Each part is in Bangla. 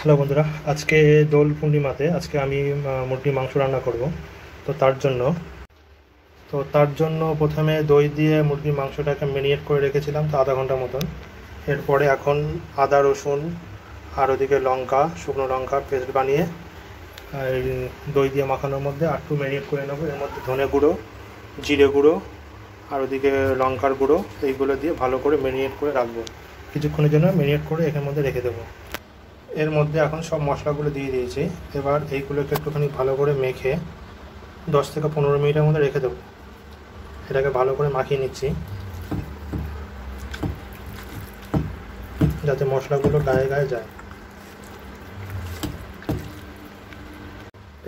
হ্যালো বন্ধুরা, আজকে দোল পূর্ণিমাতে আজকে আমি মুরগির মাংস রান্না করব। তো তার জন্য প্রথমে দই দিয়ে মুরগির মাংসটাকে ম্যারিনেট করে রেখেছিলাম তো আধা ঘন্টা মতন। এরপরে এখন আদা রসুন আর ওদিকে লঙ্কা, শুকনো লঙ্কা পেস্ট বানিয়ে এই দই দিয়ে মাখানোর মধ্যে আর একটু ম্যারিনেট করে নেবো। এর মধ্যে ধনে গুঁড়ো, জিরে গুঁড়ো আর ওদিকে লঙ্কার গুঁড়ো এইগুলো দিয়ে ভালো করে ম্যারিনেট করে রাখবো। কিছুক্ষণের জন্য ম্যারিনেট করে এখানের মধ্যে রেখে দেবো। এর মধ্যে এখন সব মশলাগুলো দিয়ে দিয়েছি। এবার এইগুলোকে একটুখানি ভালো করে মেখে 10 থেকে 15 মিনিটের মধ্যে রেখে দেবো। এটাকে ভালো করে মাখিয়ে নিচ্ছি যাতে মশলাগুলো গায়ে গায়ে যায়।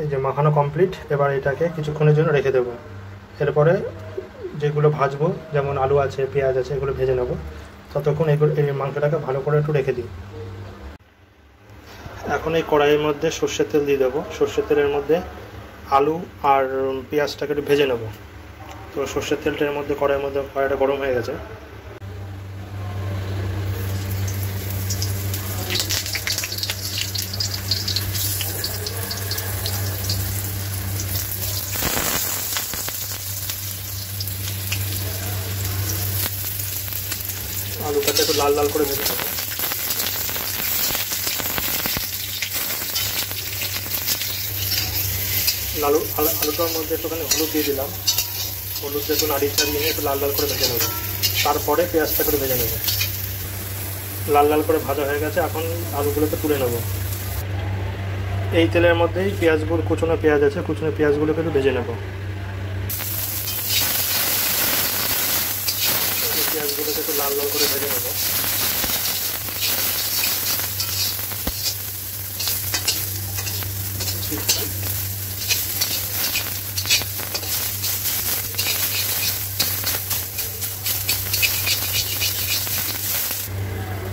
এই যে মাখানো কমপ্লিট। এবার এটাকে কিছুক্ষণের জন্য রেখে দেবো। এরপরে যেগুলো ভাজবো, যেমন আলু আছে, পেঁয়াজ আছে, এগুলো ভেজে নেবো। ততক্ষণ এই মাংসটাকে ভালো করে একটু রেখে দিই। এখন এই কড়াইয়ের মধ্যে সর্ষের তেল দিয়ে দেবো। সর্ষের তেলের মধ্যে আলু আর পেঁয়াজটাকে একটু ভেজে নেব। তো সর্ষের তেলটার মধ্যে কড়াইটা গরম হয়ে গেছে। আলুটাকে একটু লাল লাল করে ভেজে নেব। আলুটার মধ্যে একটুখানি হলুদ দিয়ে দিলাম। হলুদ একটু নাড়িয়ে চাড়িয়ে নিয়ে একটু লাল লাল করে ভেজে নেব। তারপরে পেঁয়াজটা করে ভেজে নেব। লাল লাল করে ভাজা হয়ে গেছে। এখন আলুগুলোকে তুলে নেব। এই তেলের মধ্যেই কুচনো পেঁয়াজ আছে, কুচনো পেঁয়াজগুলোকে একটু ভেজে নেব। পেঁয়াজগুলোকে একটু লাল লাল করে ভেজে নেব।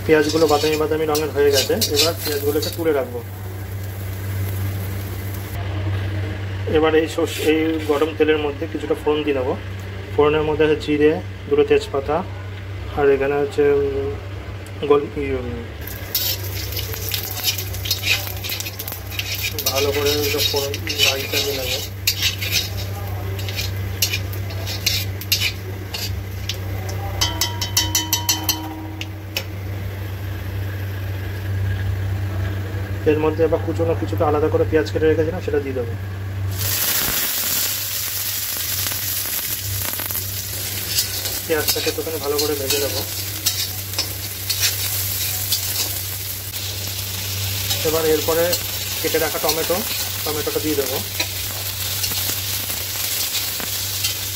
পেঁয়াজগুলো বাদামি বাদামি রঙের হয়ে গেছে। এবার পেঁয়াজগুলোকে তুলে রাখবো। এবার এই গরম তেলের মধ্যে কিছুটা ফোড়ন দিয়ে নেবো। ফোড়নের মধ্যে আছে জিরে, দুটো তেজপাতা আর এখানে হচ্ছে ভালো করে ফোড়ন নাড়িটা দিয়ে নেবো। এর মধ্যে এবার কুচনো কিছুটা আলাদা করে পেঁয়াজ কেটে রেখেছিলাম, সেটা দিয়ে দেবো। পেঁয়াজটাকে একটুখানি ভালো করে ভেজে নেবো। এবার এরপরে কেটে রাখা টমেটোটা দিয়ে দেবো।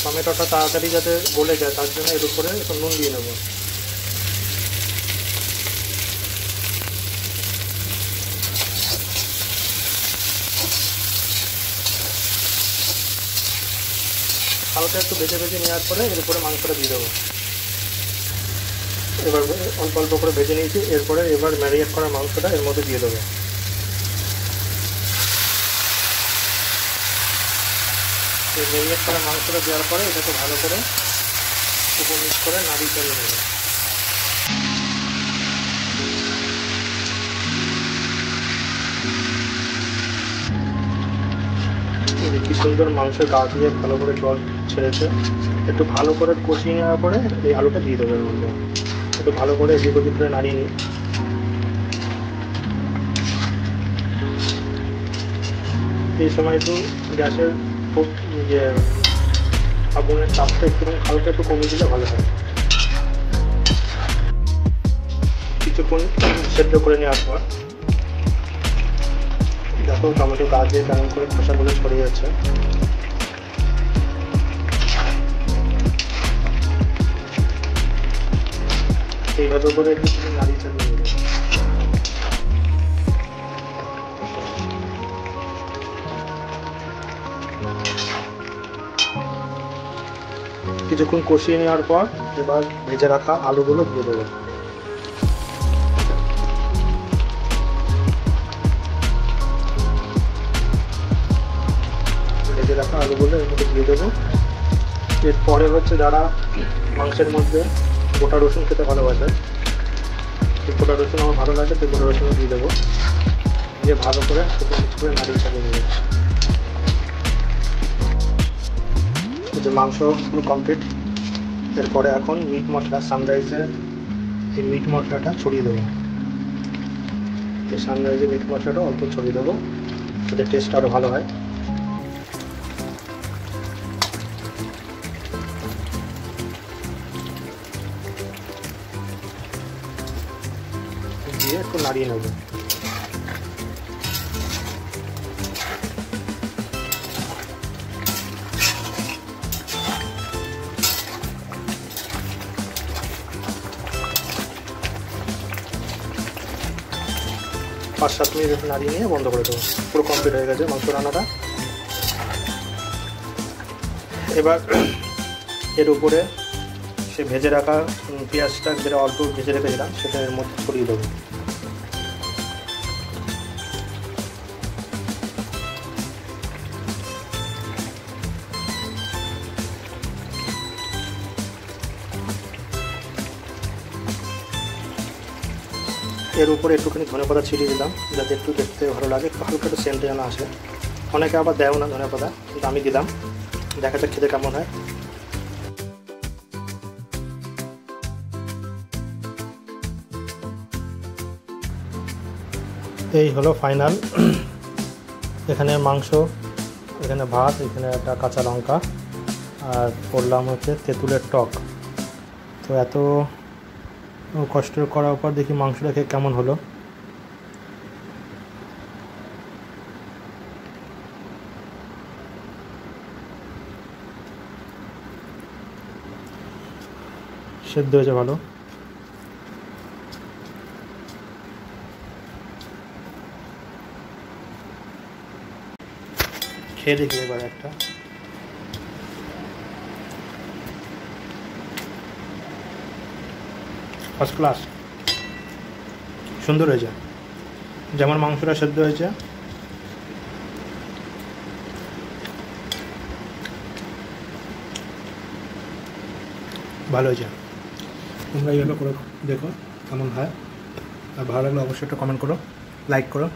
টমেটোটা তাড়াতাড়ি যাতে গলে যায় তার জন্য এর উপরে একটু নুন দিয়ে নেবো। হালকা একটু ভেজে নেওয়ার পরে এর উপরে মাংসটা দিয়ে দেবো। এবার অল্প অল্প করে ভেজে নিয়েছি। এবার ম্যারিনেট করা মাংসটা এর মধ্যে দিয়ে দেবো। এই ম্যারিনেট করা মাংসটা দেওয়ার পরে এটাকে ভালো করে মিক্স করে নাড়িয়ে চালিয়ে নেবো। কি সুন্দর মাংসের গা দিয়ে ভালো করে জল ছেড়েছে। একটু ভালো করে কষিয়ে নেওয়ার পরে এই আলুটা দিয়ে দেবো। এর মধ্যে একটু ভালো করে এদিক ওদিক করে নাড়িয়ে নিই। এই সময় একটু গ্যাসের আগুনের চাপটা একটুখানি হালকা একটু কমিয়ে দিলে ভালো হয়। কিছুক্ষণ সেদ্ধ করে নেওয়ার পর দেখো টমেটো গা দিয়ে কেমন করে খোসাগুলো ছড়িয়ে যাচ্ছে। এইভাবে করে একটু নাড়িয়ে চালিয়ে নেবে। কিছুক্ষণ কষিয়ে নেওয়ার পর এবার ভেজে রাখা আলুগুলো দিয়ে দেবো। ভেজে রাখা আলুগুলো এর মধ্যে দিয়ে দেবো। এরপরে হচ্ছে যারা মাংসের মধ্যে গোটা রসুন খেতে ভালোবাসে, গোটা রসুন আমার ভালো লাগে, তো গোটা রসুন দিয়ে দেবো। দিয়ে ভালো করে মিক্স করে নাড়িয়ে চালিয়ে নেবে। যে মাংস পুরো কমপ্লিট। এরপরে এখন মিট মশলা, সানরাইজের এই মিট মশলাটা ছড়িয়ে দেবো। এই সানরাইজের মিট মশলাটা অল্প ছড়িয়ে দেবো, যাতে টেস্ট আরও ভালো হয়। দিয়ে একটু নাড়িয়ে নেব। পাঁচ সাত মিনিট একটু নাড়িয়ে নিয়ে বন্ধ করে দেবো। পুরো কমপ্লিট হয়ে গেছে মাংস রান্নাটা। এবার এর উপরে সে ভেজে রাখা পেঁয়াজটা, যেটা অল্প ভেজে রেখেছিলাম, সেটা এর মধ্যে ছড়িয়ে দেবো। এর উপরে একটুখানি ধনেপাতা ছিটিয়ে দিলাম, যাতে একটু দেখতে ভালো লাগে, হালকা একটু সেন্ট যেন আসে। অনেকে আবার দেয়ও না ধনেপাতা, কিন্তু আমি দিলাম, দেখা যাক খেতে কেমন হয়। এই হলো ফাইনাল। এখানে মাংস, এখানে ভাত, এখানে একটা কাঁচা লঙ্কা, আর করলাম হচ্ছে তেঁতুলের টক। তো এত কষ্ট করার পর দেখি মাংসটা খেয়ে কেমন হলো। সেদ্ধ হয়েছে ভালো। খেয়ে দেখি এবার একটা। ফার্স্ট ক্লাস, সুন্দর হয়েছে। যেমন মাংসটা সেদ্ধ হয়েছে, ভালো হয়েছে। তোমরা এইভাবে করে দেখো কেমন হয়, আর ভালো লাগলে অবশ্যই একটা কমেন্ট করো, লাইক করো।